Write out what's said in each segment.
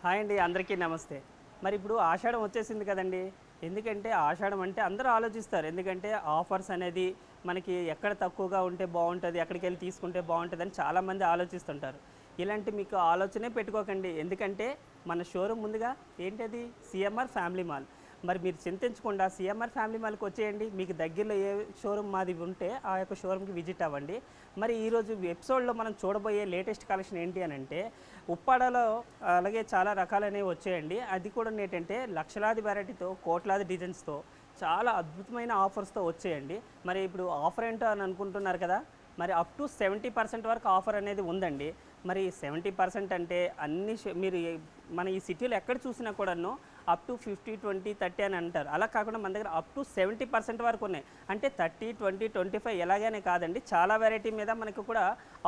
Hi అండి, అందరికీ నమస్తే. మరి ఇప్పుడు ఆషాఢం వచ్చేసింది కదండీ! ఎందుకంటే ఆషాఢం అంటే అందరూ ఆలోచిస్తారు. ఎందుకంటే ఆఫర్స్ అనేది మనకి ఎక్కడ తక్కువగా ఉంటే బావుంటది, ఎక్కడికెళ్ళి తీసుకుంటే బావుంటదని చాలామంది ఆలోచిస్తుంటారు. ఇలాంటి మీకు ఆలోచనే పెట్టుకోకండి. ఎందుకంటే మన షోరూమ్ ముందుగా ఏంటది సీఎంఆర్ ఫ్యామిలీ మాల్. మరి మీరు చింతించకుండా సీఎంఆర్ ఫ్యామిలీ మాల్‌కి వచ్చేయండి. మీకు దగ్గరలో ఏ షోరూమ్ మాది ఉంటే ఆ యొక్క షోరూమ్‌కి విజిట్ అవ్వండి. మరి ఈరోజు ఎపిసోడ్‌లో మనం చూడబోయే లేటెస్ట్ కలెక్షన్ ఏంటి అనంటే ఉప్పాడలో అలాగే చాలా రకాలనేవి వచ్చాయండి. అది కూడా ఏంటంటే లక్షలాది వెరైటీతో, కోట్లాది డిజైన్స్‌తో చాలా అద్భుతమైన ఆఫర్స్‌తో వచ్చాయండి. మరి ఇప్పుడు ఆఫర్ ఏంటో అని అనుకుంటున్నారు కదా! మరి అప్ టు 70% వరకు ఆఫర్ అనేది ఉందండి. మరి 70% అంటే అన్ని మీరు మన ఈ సిటీలో ఎక్కడ చూసినా కూడాను అప్ టు 50, 20, 30 అని అంటారు. అలా కాకుండా మన దగ్గర అప్ టు 70% వరకు ఉన్నాయి. అంటే 30, 20, 25 ఎలాగనే కాదండి. చాలా వెరైటీ మీద మనకు కూడా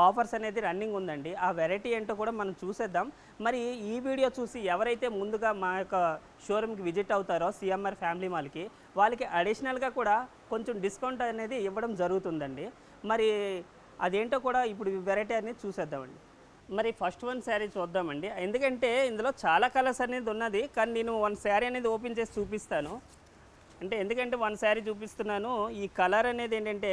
ఆఫర్స్ అనేది రన్నింగ్ ఉందండి. ఆ వెరైటీ ఏంటో కూడా మనం చూసేద్దాం. మరి ఈ వీడియో చూసి ఎవరైతే ముందుగా మా యొక్క షోరూమ్‌కి విజిట్ అవుతారో సీఎంఆర్ ఫ్యామిలీ మాల్‌కి, వాళ్ళకి అడిషనల్‌గా కూడా కొంచెం డిస్కౌంట్ అనేది ఇవ్వడం జరుగుతుందండి. మరి అదేంటో కూడా ఇప్పుడు వెరైటీ అనేది చూసేద్దామండి. మరి ఫస్ట్ వన్ శారీ చూద్దామండి. ఎందుకంటే ఇందులో చాలా కలర్స్ అనేది ఉన్నది. కానీ నేను వన్ శారీ అనేది ఓపెన్ చేసి చూపిస్తాను. అంటే ఎందుకంటే వన్ శారీ చూపిస్తున్నాను. ఈ కలర్ అనేది ఏంటంటే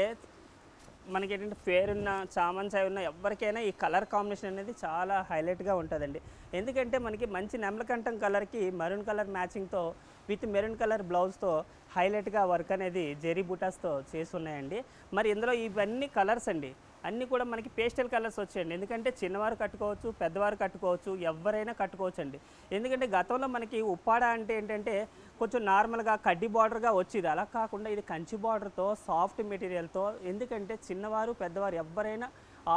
మనకేంటంటే ఫేర్ ఉన్న, చామన్ చాయ్ ఉన్న ఎవరికైనా ఈ కలర్ కాంబినేషన్ అనేది చాలా హైలైట్‌గా ఉంటదండి. ఎందుకంటే మనకి మంచి నెమలకంఠం కలర్‌కి మెరూన్ కలర్ మ్యాచింగ్‌తో విత్ మెరూన్ కలర్ బ్లౌజ్‌తో హైలైట్‌గా వర్క్ అనేది జెరీ బూటాస్‌తో చేసున్నాయండి. మరి ఇందులో ఇవన్నీ కలర్స్ అండి. అన్నీ కూడా మనకి పేస్టల్ కలర్స్ వచ్చాయండి. ఎందుకంటే చిన్నవారు కట్టుకోవచ్చు, పెద్దవారు కట్టుకోవచ్చు, ఎవ్వరైనా కట్టుకోవచ్చండి. ఎందుకంటే గతంలో మనకి ఉప్పాడ అంటే ఏంటంటే కొంచెం నార్మల్‌గా కడ్డీ బార్డర్‌గా వచ్చేది. అలా కాకుండా ఇది కంచి బార్డర్‌తో సాఫ్ట్ మెటీరియల్‌తో ఎందుకంటే చిన్నవారు, పెద్దవారు ఎవ్వరైనా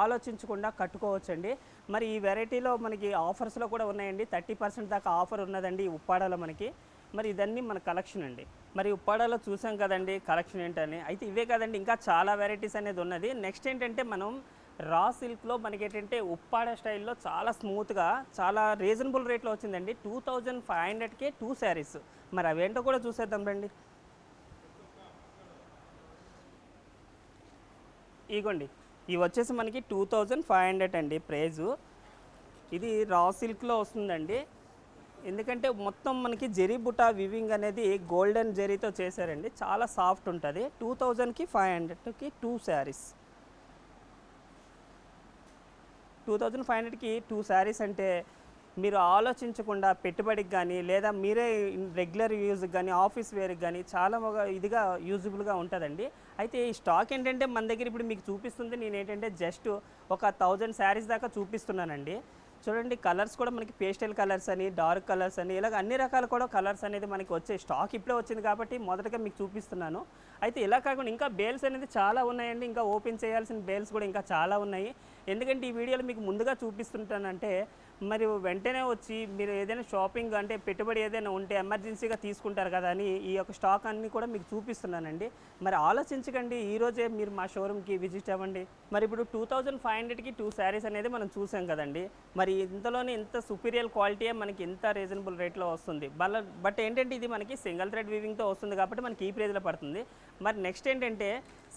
ఆలోచించకుండా కట్టుకోవచ్చండి. మరి ఈ వెరైటీలో మనకి ఆఫర్స్‌లో కూడా ఉన్నాయండి. 30% దాకా ఆఫర్ ఉన్నదండి ఈ ఉప్పాడలో మనకి. మరి ఇదన్నీ మన కలెక్షన్ అండి. మరి ఉప్పాడలో చూసాం కదండీ కలెక్షన్ ఏంటని. అయితే ఇవే కాదండి, ఇంకా చాలా వెరైటీస్ అనేది ఉన్నది. నెక్స్ట్ ఏంటంటే మనం రా సిల్క్‌లో మనకేంటంటే ఉప్పాడ స్టైల్‌లో చాలా స్మూత్‌గా, చాలా రీజనబుల్ రేట్‌లో వచ్చిందండి. 2500కే 2 శారీస్. మరి అవేంటో కూడా చూసేద్దాం రండి. ఇగోండి. ఇవి వచ్చేసి మనకి 2500 అండి ప్రైజు. ఇది రా సిల్క్‌లో వస్తుందండి. ఎందుకంటే మొత్తం మనకి జెరీ బుటా వివింగ్ అనేది గోల్డెన్ జెరీతో చేశారండి. చాలా సాఫ్ట్ ఉంటుంది. 2000కి 500కి 2 శారీస్. 2500కి 2 శారీస్ అంటే మీరు ఆలోచించకుండా పెట్టుబడికి కానీ లేదా మీరే రెగ్యులర్ యూజ్కి కానీ ఆఫీస్ వేర్కి కానీ చాలా ఇదిగా యూజబుల్గా ఉంటుందండి. అయితే ఈ స్టాక్ ఏంటంటే మన దగ్గర ఇప్పుడు మీకు చూపిస్తుంది నేను ఏంటంటే జస్ట్ ఒక 1000 శారీస్ దాకా చూపిస్తున్నానండి. చూడండి కలర్స్ కూడా మనకి పేస్టల్ కలర్స్ అని, డార్క్ కలర్స్ అని ఇలాగ అన్ని రకాల కూడా కలర్స్ అనేది మనకి వచ్చే స్టాక్ ఇప్పుడే వచ్చింది కాబట్టి మొదటగా మీకు చూపిస్తున్నాను. అయితే ఇలా కాకుండా ఇంకా బేల్స్ అనేది చాలా ఉన్నాయండి. ఇంకా ఓపెన్ చేయాల్సిన బేల్స్ కూడా ఇంకా చాలా ఉన్నాయి. ఎందుకంటే ఈ వీడియోలో మీకు ముందుగా చూపిస్తుంటానంటే మరి వెంటనే వచ్చి మీరు ఏదైనా షాపింగ్ అంటే పెట్టుబడి ఏదైనా ఉంటే ఎమర్జెన్సీగా తీసుకుంటారు కదా అని ఈ యొక్క స్టాక్ అన్నీ కూడా మీకు చూపిస్తున్నానండి. మరి ఆలోచించకండి, ఈరోజే మీరు మా షోరూమ్కి విజిట్ అవ్వండి. మరి ఇప్పుడు 2500కి 2 శారీస్ అనేది మనం చూసాం కదండి. మరి ఇంతలోనే ఇంత సుపీరియర్ క్వాలిటీయే మనకి ఇంత రీజనబుల్ రేట్లో వస్తుంది. బట్ ఏంటంటే ఇది మనకి సింగిల్ థ్రెడ్ వీవింగ్తో వస్తుంది కాబట్టి మనకి ఈ ప్రైజ్లో పడుతుంది. మరి నెక్స్ట్ ఏంటంటే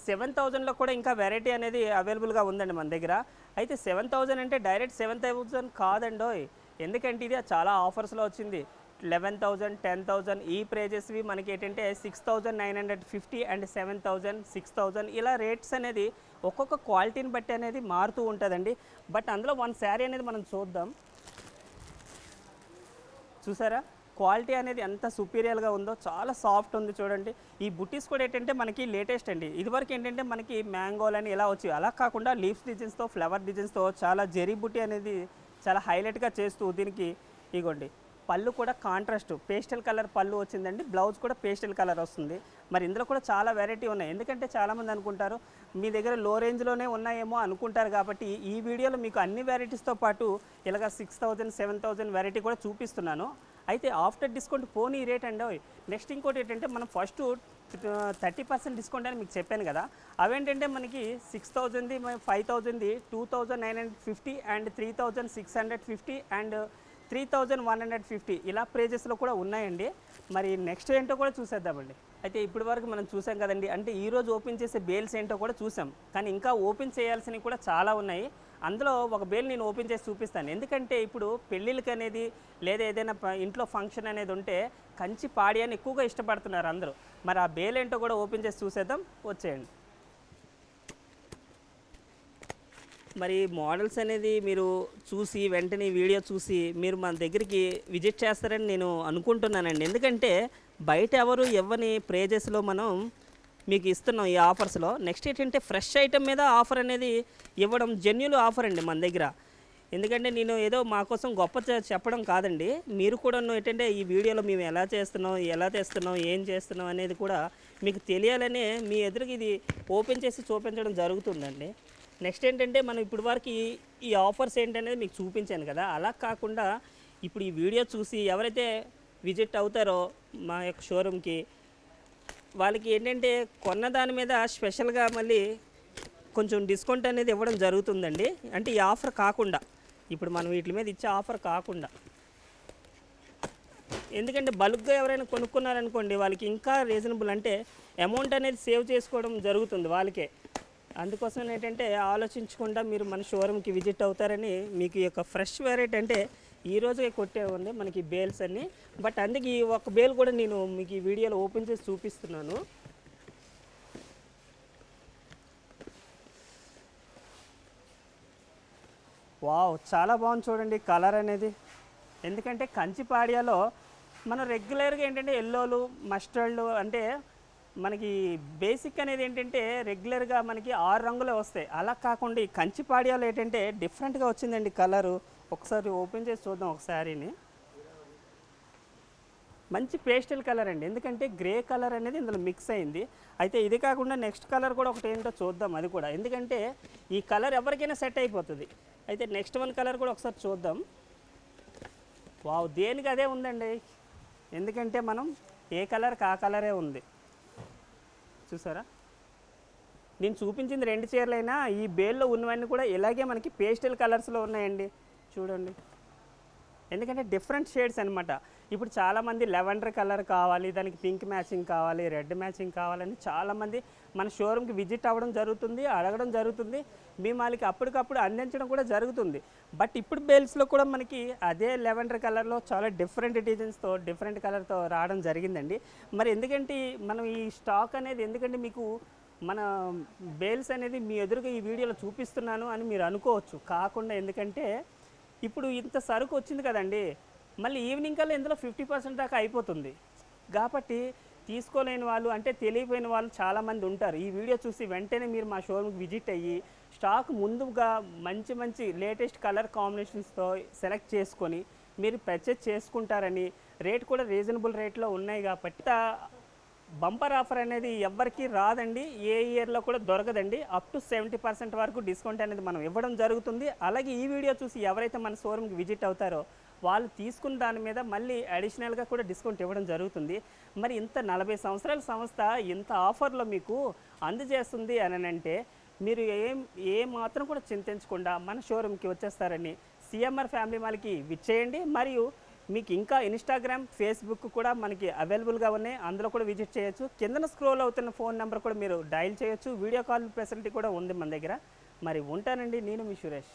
7000లో కూడా ఇంకా వెరైటీ అనేది అవైలబుల్గా ఉందండి మన దగ్గర. అయితే 7000 అంటే డైరెక్ట్ 7000 కాదండోయ్. ఎందుకంటే ఇది చాలా ఆఫర్స్లో వచ్చింది. 11,000, 10,000 ఈ ప్రైజెస్వి మనకి ఏంటంటే 6950 అండ్ 7000, 6000 ఇలా రేట్స్ అనేది ఒక్కొక్క క్వాలిటీని బట్టి అనేది మారుతూ ఉంటుందండి. బట్ అందులో వన్ శారీ అనేది మనం చూద్దాం. చూసారా క్వాలిటీ అనేది ఎంత సుపీరియర్గా ఉందో, చాలా సాఫ్ట్ ఉంది చూడండి. ఈ బుటీస్ కూడా ఏంటంటే మనకి లేటెస్ట్ అండి. ఇదివరకు ఏంటంటే మనకి మ్యాంగోలని ఇలా వచ్చి అలా కాకుండా లీఫ్స్ డిజైన్స్తో, ఫ్లవర్ డిజైన్స్తో చాలా జెరీ బుటీ అనేది చాలా హైలైట్గా చేస్తూ దీనికి ఇగోండి పళ్ళు కూడా కాంట్రాస్ట్ పేస్టల్ కలర్ పళ్ళు వచ్చిందండి. బ్లౌజ్ కూడా పేస్టల్ కలర్ వస్తుంది. మరి ఇందులో కూడా చాలా వెరైటీ ఉన్నాయి. ఎందుకంటే చాలామంది అనుకుంటారు మీ దగ్గర లో రేంజ్లోనే ఉన్నాయేమో అనుకుంటారు కాబట్టి ఈ వీడియోలో మీకు అన్ని వెరైటీస్తో పాటు ఇలాగ 6000, 7000 వెరైటీ కూడా చూపిస్తున్నాను. అయితే ఆఫ్టర్ డిస్కౌంట్ పోనీ రేట్ అండి. నెక్స్ట్ ఇంకోటి ఏంటంటే మనం ఫస్ట్ 30% డిస్కౌంట్ అని మీకు చెప్పాను కదా. అవేంటంటే మనకి 6000ది, 5000ది, 2950 అండ్ 3650 అండ్ 3150 ఇలా ప్రైజెస్లో కూడా ఉన్నాయండి. మరి నెక్స్ట్ ఏంటో కూడా చూసేద్దామండి. అయితే ఇప్పటి వరకు మనం చూసాం కదండి. అంటే ఈరోజు ఓపెన్ చేసే బేల్స్ ఏంటో కూడా చూసాం. కానీ ఇంకా ఓపెన్ చేయాల్సినవి కూడా చాలా ఉన్నాయి. అందులో ఒక బేల్ నేను ఓపెన్ చేసి చూపిస్తాను. ఎందుకంటే ఇప్పుడు పెళ్ళిళ్ళకి అనేది లేదా ఏదైనా ఇంట్లో ఫంక్షన్ అనేది ఉంటే కంచి పాడియాన్ని ఎక్కువగా ఇష్టపడుతున్నారు అందరూ. మరి ఆ బేల్ ఏంటో కూడా ఓపెన్ చేసి చూసేద్దాం, వచ్చేయండి. మరి మోడల్స్ అనేది మీరు చూసి వెంటనే వీడియో చూసి మీరు మన దగ్గరికి విజిట్ చేస్తారని నేను అనుకుంటున్నానండి. ఎందుకంటే బయట ఎవరు ఇవ్వని ప్రైజెస్లో మనం మీకు ఇస్తున్నాం ఈ ఆఫర్స్లో. నెక్స్ట్ ఏంటంటే ఫ్రెష్ ఐటమ్ మీద ఆఫర్ అనేది ఇవ్వడం జెన్యున్ ఆఫర్ అండి మన దగ్గర. ఎందుకంటే నేను ఏదో మా కోసం గొప్ప చెప్పడం కాదండి, మీరు కూడా ఏంటంటే ఈ వీడియోలో మేము ఎలా తెస్తున్నాం ఏం చేస్తున్నాం అనేది కూడా మీకు తెలియాలనే మీ ఎదురుకి ఇది ఓపెన్ చేసి చూపించడం జరుగుతుందండి. నెక్స్ట్ ఏంటంటే మనం ఇప్పుడు వరకు ఈ ఆఫర్స్ ఏంటనేది మీకు చూపించాను కదా, అలా కాకుండా ఇప్పుడు ఈ వీడియో చూసి ఎవరైతే విజిట్ అవుతారో మా యొక్క షోరూమ్కి, వాళ్ళకి ఏంటంటే కొన్న దాని మీద స్పెషల్గా మళ్ళీ కొంచెం డిస్కౌంట్ అనేది ఇవ్వడం జరుగుతుందండి. అంటే ఈ ఆఫర్ కాకుండా, ఇప్పుడు మనం వీటి మీద ఇచ్చే ఆఫర్ కాకుండా, ఎందుకంటే బల్క్గా ఎవరైనా కొనుక్కున్నారనుకోండి వాళ్ళకి ఇంకా రీజనబుల్, అంటే అమౌంట్ అనేది సేవ్ చేసుకోవడం జరుగుతుంది వాళ్ళకే. అందుకోసం ఏంటంటే ఆలోచించకుండా మీరు మన షోరూమ్కి విజిట్ అవుతారని మీకు ఈ యొక్క ఫ్రెష్ వెరైటీ అంటే ఈరోజే కొట్టే ఉంది మనకి బేల్స్ అన్నీ. బట్ అందుకే ఈ ఒక బేల్ కూడా నేను మీకు ఈ వీడియోలో ఓపెన్ చేసి చూపిస్తున్నాను. వావ్, చాలా బాగుంది చూడండి కలర్ అనేది. ఎందుకంటే కంచి పాడియాలో మనం రెగ్యులర్గా ఏంటంటే ఎల్లోలు మస్టర్డ్లు అంటే మనకి బేసిక్ అనేది ఏంటంటే రెగ్యులర్గా మనకి 6 రంగులే వస్తాయి. అలా కాకుండా ఈ కంచి పాడియాలో ఏంటంటే డిఫరెంట్గా వచ్చిందండి కలరు. ఒకసారి ఓపెన్ చేసి చూద్దాం ఒకసారిని. మంచి పేస్టల్ కలర్ అండి, ఎందుకంటే గ్రే కలర్ అనేది ఇందులో మిక్స్ అయింది. అయితే ఇది కాకుండా నెక్స్ట్ కలర్ కూడా ఒకటి ఏంటో చూద్దాం అది కూడా, ఎందుకంటే ఈ కలర్ ఎవరికైనా సెట్ అయిపోతుంది. అయితే నెక్స్ట్ వన్ కలర్ కూడా ఒకసారి చూద్దాం. వావ్, దేనికి అదే ఉందండి, ఎందుకంటే మనం ఏ కలర్కి ఆ కలరే ఉంది. చూసారా, నేను చూపించింది 2 చీరలైనా ఈ బేల్లో ఉన్నవన్నీ కూడా ఇలాగే మనకి పేస్టల్ కలర్స్లో ఉన్నాయండి. చూడండి, ఎందుకంటే డిఫరెంట్ షేడ్స్ అనమాట. ఇప్పుడు చాలామంది లెవెండర్ కలర్ కావాలి, దానికి పింక్ మ్యాచింగ్ కావాలి, రెడ్ మ్యాచింగ్ కావాలని చాలామంది మన షోరూమ్కి విజిట్ అవ్వడం జరుగుతుంది, అడగడం జరుగుతుంది. మేము వాళ్ళకి అప్పటికప్పుడు అందించడం కూడా జరుగుతుంది. బట్ ఇప్పుడు బేల్స్లో కూడా మనకి అదే లెవెండర్ కలర్లో చాలా డిఫరెంట్ డిజైన్స్తో డిఫరెంట్ కలర్తో రావడం జరిగిందండి. మరి ఎందుకంటే మనం ఈ స్టాక్ అనేది ఎందుకంటే మీకు మన బేల్స్ అనేది మీ ఎదురుగా ఈ వీడియోలో చూపిస్తున్నాను అని మీరు అనుకోవచ్చు. కాకుండా ఎందుకంటే ఇప్పుడు ఇంత సరుకు వచ్చింది కదండి, మళ్ళీ ఈవినింగ్ కల్లా ఇందులో 50% దాకా అయిపోతుంది. కాబట్టి తీసుకోలేని వాళ్ళు అంటే తెలియపోయిన వాళ్ళు చాలామంది ఉంటారు. ఈ వీడియో చూసి వెంటనే మీరు మా షోరూమ్కి విజిట్ అయ్యి స్టాక్ ముందుగా మంచి మంచి లేటెస్ట్ కలర్ కాంబినేషన్స్తో సెలెక్ట్ చేసుకొని మీరు పర్చేజ్ చేసుకుంటారని, రేట్ కూడా రీజనబుల్ రేట్లో ఉన్నాయి. కాబట్టి బంపర్ ఆఫర్ అనేది ఎవ్వరికీ రాదండి, ఏ ఇయర్లో కూడా దొరకదండి. అప్ టు 70% వరకు డిస్కౌంట్ అనేది మనం ఇవ్వడం జరుగుతుంది. అలాగే ఈ వీడియో చూసి ఎవరైతే మన షోరూమ్కి విజిట్ అవుతారో వాళ్ళు తీసుకున్న దాని మీద మళ్ళీ అడిషనల్గా కూడా డిస్కౌంట్ ఇవ్వడం జరుగుతుంది. మరి ఇంత 40 సంవత్సరాల సంస్థ ఇంత ఆఫర్లో మీకు అందజేస్తుంది అని అంటే మీరు ఏ మాత్రం కూడా చింతించకుండా మన షోరూమ్కి వచ్చేస్తారని సిఎంఆర్ ఫ్యామిలీ మాల్కి విచ్చేయండి. మరియు మీకు ఇంకా ఇన్స్టాగ్రామ్, ఫేస్బుక్ కూడా మనకి అవైలబుల్గా ఉన్నాయి, అందులో కూడా విజిట్ చేయొచ్చు. కిందన స్క్రోల్ అవుతున్న ఫోన్ నెంబర్ కూడా మీరు డయల్ చేయొచ్చు. వీడియో కాల్ ఫెసిలిటీ కూడా ఉంది మన దగ్గర. మరి ఉంటానండి, నేను మీ సురేష్.